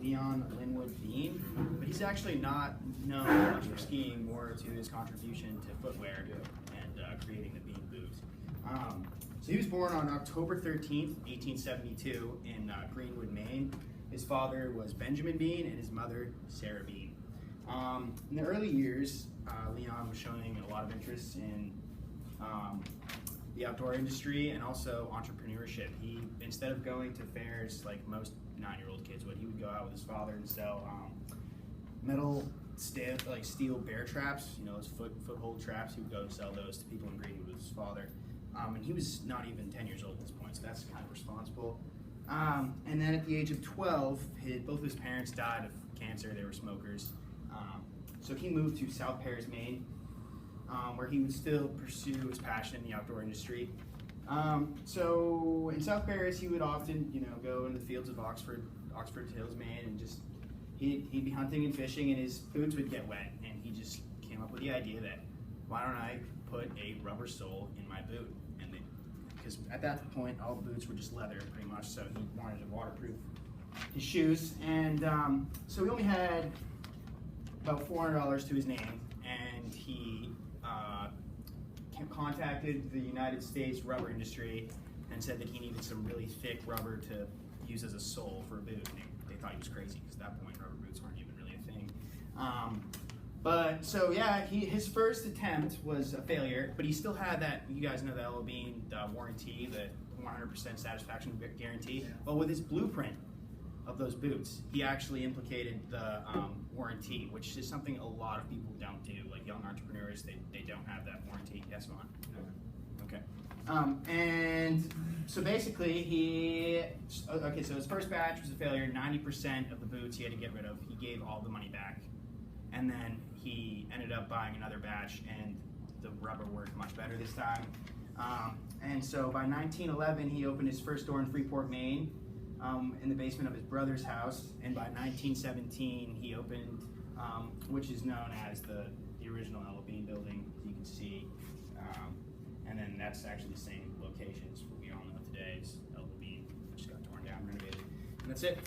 Leon Linwood Bean, but he's actually not known much for skiing, more to his contribution to footwear and creating the Bean boot. So he was born on October 13th, 1872 in Greenwood, Maine. His father was Benjamin Bean and his mother, Sarah Bean. In the early years, Leon was showing a lot of interest in the outdoor industry and also entrepreneurship. He, instead of going to fairs like most 9-year-old kids would, he would go out with his father and sell metal steel bear traps, you know, those foothold traps. He would go sell those to people in Greenwood with his father. And he was not even 10 years old at this point, so that's kind of responsible. And then at the age of 12, both of his parents died of cancer. They were smokers. So he moved to South Paris, Maine, where he would still pursue his passion in the outdoor industry. So in South Paris, he would often, you know, go in the fields of Oxford Hills, Maine, and just he'd be hunting and fishing, and his boots would get wet. And he just came up with the idea that, why don't I put a rubber sole in my boot? And because at that point, all boots were just leather, pretty much. So he wanted to waterproof his shoes, and so he only had about $400 to his name, and he contacted the United States rubber industry and said that he needed some really thick rubber to use as a sole for a boot. And they thought he was crazy because at that point rubber boots weren't even really a thing. But so yeah, his first attempt was a failure, but he still had that, you guys know, the LO Bean warranty, the 100% satisfaction guarantee. Yeah. But with his blueprint of those boots, he actually implicated the warranty, which is something a lot of people don't do. Like young entrepreneurs, they don't have that warranty. Yes, Owen? Okay. And so basically so his first batch was a failure. 90% of the boots he had to get rid of. He gave all the money back. And then he ended up buying another batch, and the rubber worked much better this time. And so by 1911, he opened his first store in Freeport, Maine, in the basement of his brother's house. And by 1917, he opened, which is known as the original LO Bean building, as you can see. And then that's actually the same location as what we all know today is LO Bean, which got torn down, renovated. And that's it.